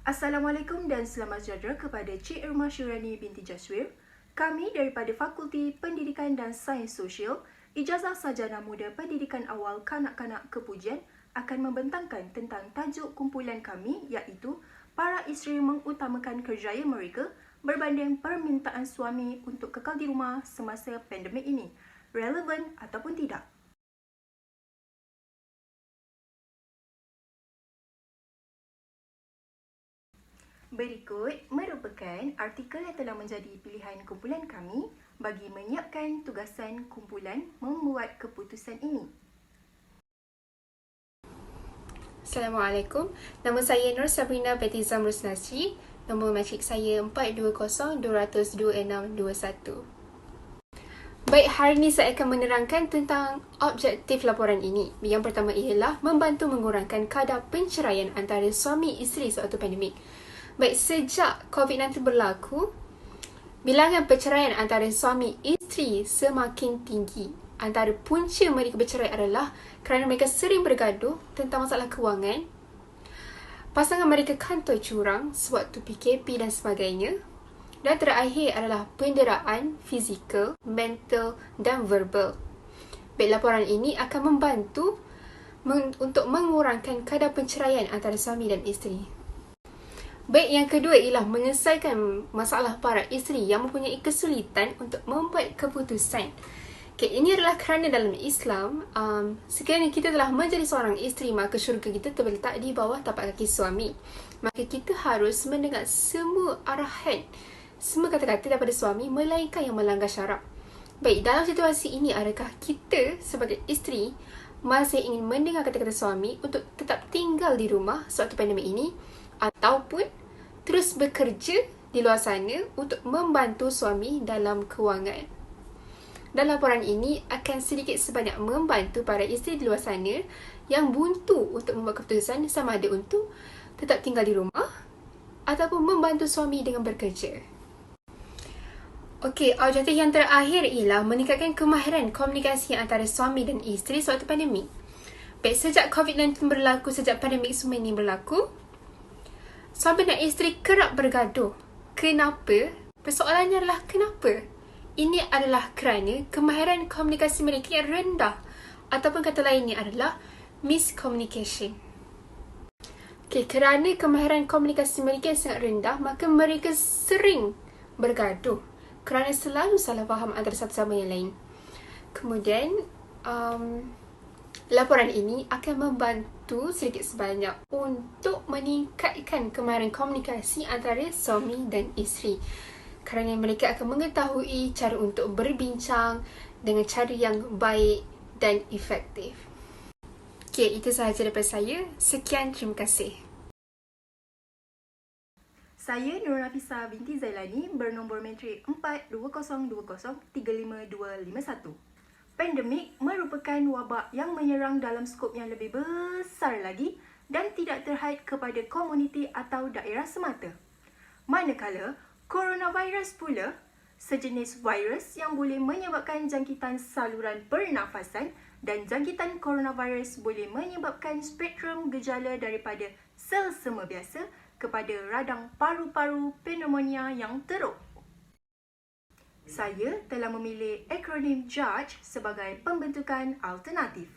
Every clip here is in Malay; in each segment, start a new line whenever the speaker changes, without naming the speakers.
Assalamualaikum dan selamat sejahtera kepada Cik Irma Syurani binti Jaswir. Kami daripada Fakulti Pendidikan dan Sains Sosial, Ijazah Sarjana Muda Pendidikan Awal Kanak-Kanak Kepujian akan membentangkan tentang tajuk kumpulan kami iaitu para isteri mengutamakan kerjaya mereka berbanding permintaan suami untuk kekal di rumah semasa pandemik ini. Relevan ataupun tidak? Berikut merupakan artikel yang telah menjadi pilihan kumpulan kami bagi menyiapkan tugasan kumpulan membuat keputusan ini.
Assalamualaikum. Nama saya Nur Sabrina binti Zamrus Nasri. Nombor matrik saya 4202002621. Baik, hari ini saya akan menerangkan tentang objektif laporan ini. Yang pertama ialah membantu mengurangkan kadar penceraian antara suami isteri sewaktu pandemik. Baik, sejak COVID-19 berlaku, bilangan perceraian antara suami isteri semakin tinggi. Antara punca mereka bercerai adalah kerana mereka sering bergaduh tentang masalah kewangan, pasangan mereka kantoi curang sewaktu PKP dan sebagainya, dan terakhir adalah penderaan fizikal, mental dan verbal. Baik, laporan ini akan membantu untuk mengurangkan kadar penceraian antara suami dan isteri. Baik, yang kedua ialah menyelesaikan masalah para isteri yang mempunyai kesulitan untuk membuat keputusan. Okay, ini adalah kerana dalam Islam, sekiranya kita telah menjadi seorang isteri, maka syurga kita terletak di bawah tapak kaki suami. Maka kita harus mendengar semua arahan, semua kata-kata daripada suami melainkan yang melanggar syarak. Baik, dalam situasi ini adakah kita sebagai isteri masih ingin mendengar kata-kata suami untuk tetap tinggal di rumah sewaktu pandemik ini, ataupun terus bekerja di luar sana untuk membantu suami dalam kewangan? Dan laporan ini akan sedikit sebanyak membantu para isteri di luar sana yang buntu untuk membuat keputusan sama ada untuk tetap tinggal di rumah ataupun membantu suami dengan bekerja. Okey, objektif yang terakhir ialah meningkatkan kemahiran komunikasi antara suami dan isteri sewaktu pandemik. Baik, sejak COVID-19 berlaku, sejak pandemik semua ini berlaku, suami dan isteri kerap bergaduh. Kenapa? Persoalannya adalah kenapa? Ini adalah kerana kemahiran komunikasi mereka yang rendah, ataupun kata lainnya adalah miscommunication. Okay, kerana kemahiran komunikasi mereka yang sangat rendah, maka mereka sering bergaduh kerana selalu salah faham antara satu sama yang lain. Kemudian, laporan ini akan membantu sedikit sebanyak untuk meningkatkan kemahiran komunikasi antara suami dan isteri. Kerana mereka akan mengetahui cara untuk berbincang dengan cara yang baik dan efektif. Okey, itu sahaja daripada saya. Sekian, terima kasih.
Saya Nur Nafisa binti Zailani bernombor matrik 4202035251. Pandemik merupakan wabak yang menyerang dalam skop yang lebih besar lagi dan tidak terhad kepada komuniti atau daerah semata. Manakala coronavirus pula sejenis virus yang boleh menyebabkan jangkitan saluran pernafasan dan jangkitan coronavirus boleh menyebabkan spektrum gejala daripada selsema biasa kepada radang paru-paru pneumonia yang teruk. Saya telah memilih akronim JUDGE sebagai pembentukan alternatif.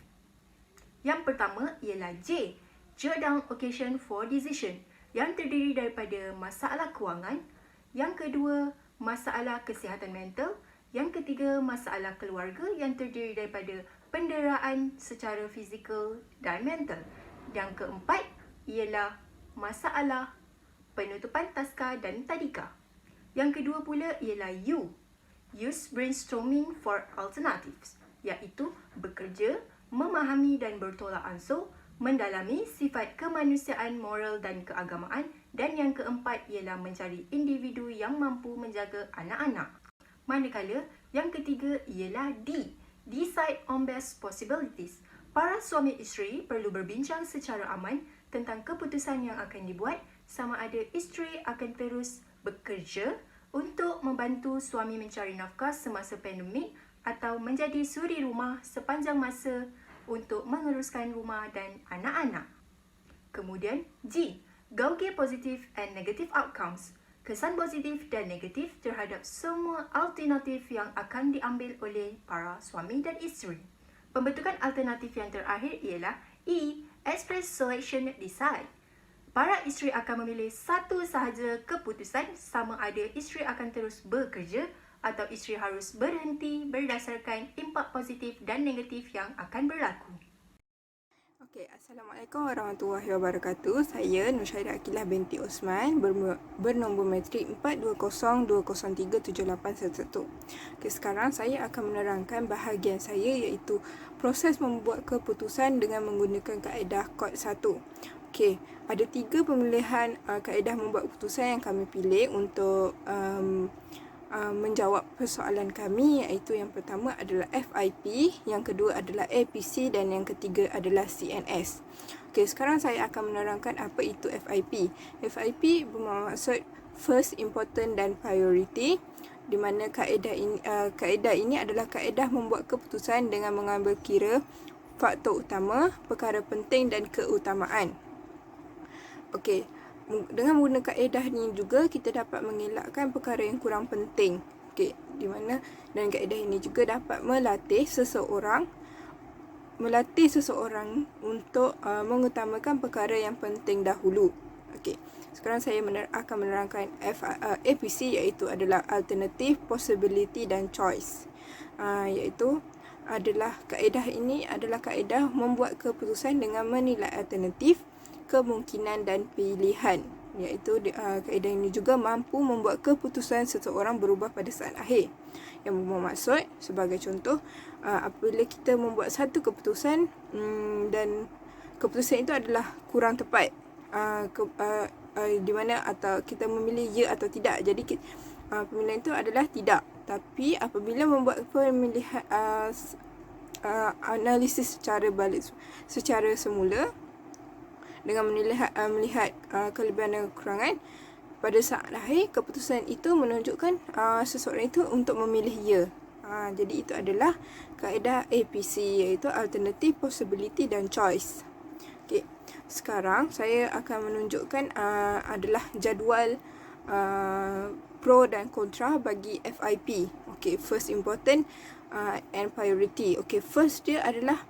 Yang pertama ialah J, Jeodang Occasion for Decision, yang terdiri daripada masalah kewangan. Yang kedua, masalah kesihatan mental. Yang ketiga, masalah keluarga yang terdiri daripada penderaan secara fizikal dan mental. Yang keempat ialah masalah penutupan taska dan tadika. Yang kedua pula ialah U, Use Brainstorming for Alternatives, iaitu bekerja, memahami dan bertolak ansur, mendalami sifat kemanusiaan, moral dan keagamaan. Dan yang keempat ialah mencari individu yang mampu menjaga anak-anak. Manakala yang ketiga ialah D, Decide on Best Possibilities. Para suami isteri perlu berbincang secara aman tentang keputusan yang akan dibuat, sama ada isteri akan terus bekerja untuk membantu suami mencari nafkah semasa pandemik atau menjadi suri rumah sepanjang masa untuk menguruskan rumah dan anak-anak. Kemudian G, Gauge positive and negative outcomes. Kesan positif dan negatif terhadap semua alternatif yang akan diambil oleh para suami dan isteri. Pembentukan alternatif yang terakhir ialah E. Express Selection Decide. Para isteri akan memilih satu sahaja keputusan sama ada isteri akan terus bekerja atau isteri harus berhenti berdasarkan impak positif dan negatif yang akan berlaku.
Assalamualaikum warahmatullahi wabarakatuh. Saya Nur Syahida Akilah binti Osman, bernombor matrik 4202037811. Sekarang saya akan menerangkan bahagian saya iaitu proses membuat keputusan dengan menggunakan kaedah kod 1. Ada 3 pemilihan kaedah membuat keputusan yang kami pilih untuk menjawab persoalan kami, iaitu yang pertama adalah FIP, yang kedua adalah APC dan yang ketiga adalah CNS. Sekarang saya akan menerangkan apa itu FIP. FIP bermaksud First Important dan Priority, di mana kaedah ini adalah kaedah membuat keputusan dengan mengambil kira faktor utama, perkara penting dan keutamaan. Dengan menggunakan kaedah ni juga kita dapat mengelakkan perkara yang kurang penting. Di mana dan kaedah ini juga dapat melatih seseorang untuk mengutamakan perkara yang penting dahulu. Sekarang saya akan menerangkan APC, iaitu adalah Alternative, Possibility dan Choice. Iaitu adalah kaedah ini adalah kaedah membuat keputusan dengan menilai alternatif, kemungkinan dan pilihan, iaitu kaedah ini juga mampu membuat keputusan seseorang berubah pada saat akhir. Yang bermaksud, sebagai contoh, apabila kita membuat satu keputusan dan keputusan itu adalah kurang tepat, di mana atau kita memilih ya atau tidak, jadi pemilihan itu adalah tidak. Tapi apabila membuat pemilihan analisis secara semula dengan melihat kelebihan dan kekurangan, pada saat akhir keputusan itu menunjukkan seseorang itu untuk memilih ya. Jadi itu adalah kaedah APC, iaitu Alternative, Possibility dan Choice. Sekarang saya akan menunjukkan adalah jadual pro dan kontra bagi FIP. First Important and Priority. First dia adalah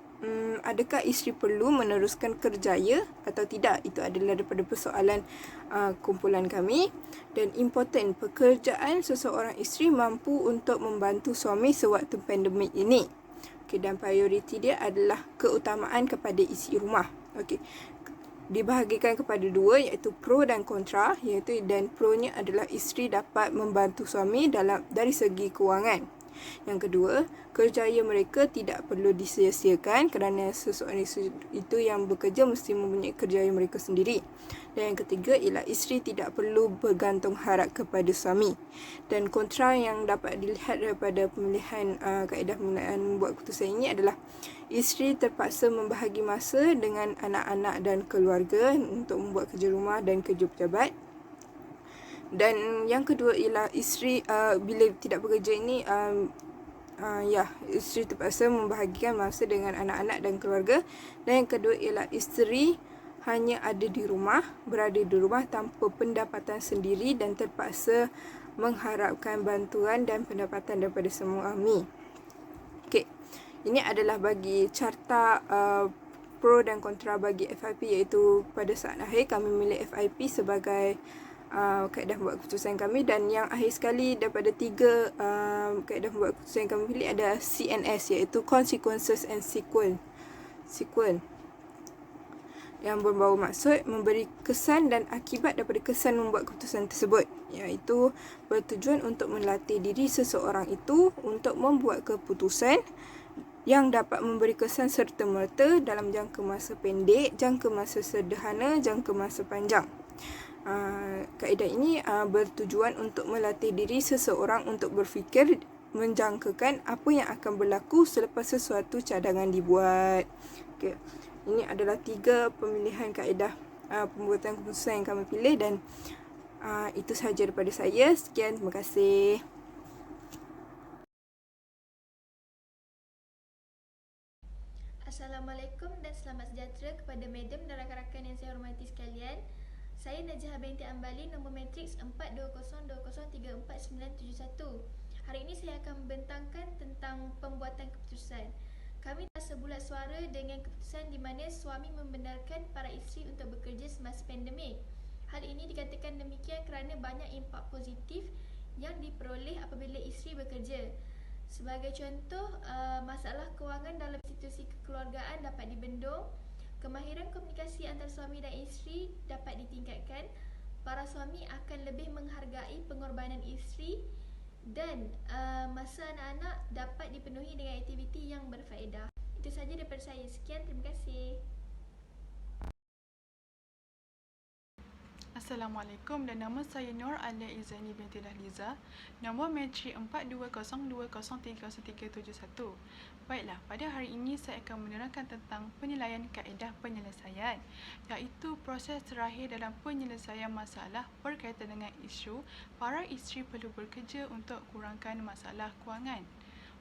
adakah isteri perlu meneruskan kerjaya atau tidak? Itu adalah daripada persoalan kumpulan kami. Dan important, pekerjaan seseorang isteri mampu untuk membantu suami sewaktu pandemik ini. Dan priority dia adalah keutamaan kepada isi rumah. Dibahagikan kepada 2, iaitu pro dan kontra, dan pro-nya adalah isteri dapat membantu suami dari segi kewangan. Yang kedua, kerjaya mereka tidak perlu disia-siakan kerana seseorang itu yang bekerja mesti mempunyai kerjaya mereka sendiri. Dan yang ketiga ialah isteri tidak perlu bergantung harap kepada suami. Dan kontra yang dapat dilihat daripada pemilihan kaedah pemilihan membuat keputusan ini adalah isteri terpaksa membahagi masa dengan anak-anak dan keluarga untuk membuat kerja rumah dan kerja pejabat. Dan yang kedua ialah isteri bila tidak bekerja ini, isteri terpaksa membahagikan masa dengan anak-anak dan keluarga. Dan yang kedua ialah isteri hanya berada di rumah tanpa pendapatan sendiri dan terpaksa mengharapkan bantuan dan pendapatan daripada suami. Ini adalah bagi carta pro dan kontra bagi FIP, iaitu pada saat akhir kami memilih FIP sebagai kaedah membuat keputusan kami. Dan yang akhir sekali daripada 3 kaedah membuat keputusan yang kami pilih ada CNS, iaitu Consequences and Sequence, yang berbau maksud memberi kesan dan akibat daripada kesan membuat keputusan tersebut, iaitu bertujuan untuk melatih diri seseorang itu untuk membuat keputusan yang dapat memberi kesan serta-merta dalam jangka masa pendek, jangka masa sederhana, jangka masa panjang. Kaedah ini bertujuan untuk melatih diri seseorang untuk berfikir menjangkakan apa yang akan berlaku selepas sesuatu cadangan dibuat. Ini adalah 3 pemilihan kaedah pembuatan keputusan yang kami pilih, dan itu sahaja daripada saya. Sekian, terima kasih.
Assalamualaikum dan selamat sejahtera kepada madam dan rakan-rakan yang saya hormati sekalian. Saya Najah binti Ambali, nombor matriks 4202034971. Hari ini saya akan membentangkan tentang pembuatan keputusan. Kami telah sebulat suara dengan keputusan di mana suami membenarkan para isteri untuk bekerja semasa pandemik. Hal ini dikatakan demikian kerana banyak impak positif yang diperoleh apabila isteri bekerja. Sebagai contoh, masalah kewangan dalam institusi kekeluargaan dapat dibendung, kemahiran komunikasi antara suami dan isteri dapat ditingkatkan, para suami akan lebih menghargai pengorbanan isteri dan masa anak-anak dapat dipenuhi dengan aktiviti yang berfaedah. Itu sahaja daripada saya. Sekian, terima kasih.
Assalamualaikum dan nama saya Nur Alia Izani binti Dahliza, nombor matrik 4202030371. Baiklah, pada hari ini saya akan menerangkan tentang penilaian kaedah penyelesaian, iaitu proses terakhir dalam penyelesaian masalah berkaitan dengan isu para isteri perlu bekerja untuk kurangkan masalah kewangan.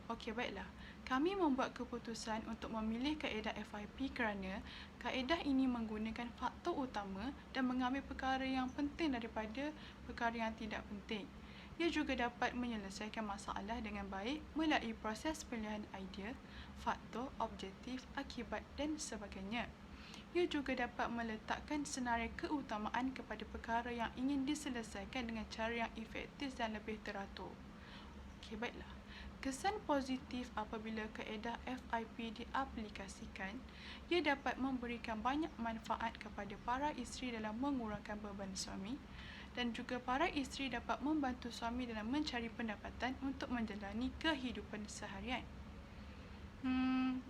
Okey, baiklah. Kami membuat keputusan untuk memilih kaedah FIP kerana kaedah ini menggunakan faktor utama dan mengambil perkara yang penting daripada perkara yang tidak penting. Ia juga dapat menyelesaikan masalah dengan baik melalui proses pilihan idea, faktor, objektif, akibat dan sebagainya. Ia juga dapat meletakkan senarai keutamaan kepada perkara yang ingin diselesaikan dengan cara yang efektif dan lebih teratur. Okey, baiklah. Kesan positif apabila kaedah FIP diaplikasikan, ia dapat memberikan banyak manfaat kepada para isteri dalam mengurangkan beban suami dan juga para isteri dapat membantu suami dalam mencari pendapatan untuk menjalani kehidupan seharian.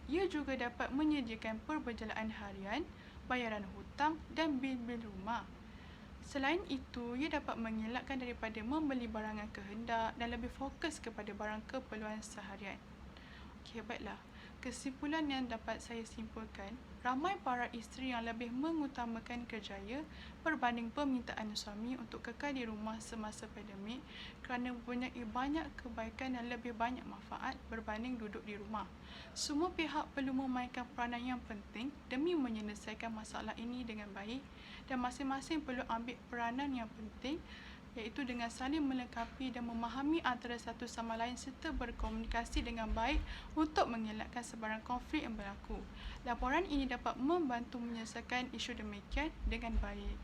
Ia juga dapat menyediakan perbelanjaan harian, bayaran hutang dan bil-bil rumah. Selain itu, ia dapat mengelakkan daripada membeli barangan kehendak dan lebih fokus kepada barang keperluan seharian. Okey, baiklah. Kesimpulan yang dapat saya simpulkan, ramai para isteri yang lebih mengutamakan kerjaya berbanding permintaan suami untuk kekal di rumah semasa pandemik kerana mempunyai banyak kebaikan dan lebih banyak manfaat berbanding duduk di rumah. Semua pihak perlu memainkan peranan yang penting demi menyelesaikan masalah ini dengan baik dan masing-masing perlu ambil peranan yang penting, iaitu dengan saling melengkapi dan memahami antara satu sama lain serta berkomunikasi dengan baik untuk mengelakkan sebarang konflik yang berlaku. Laporan ini dapat membantu menyelesaikan isu demikian dengan baik.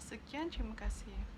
Sekian, terima kasih.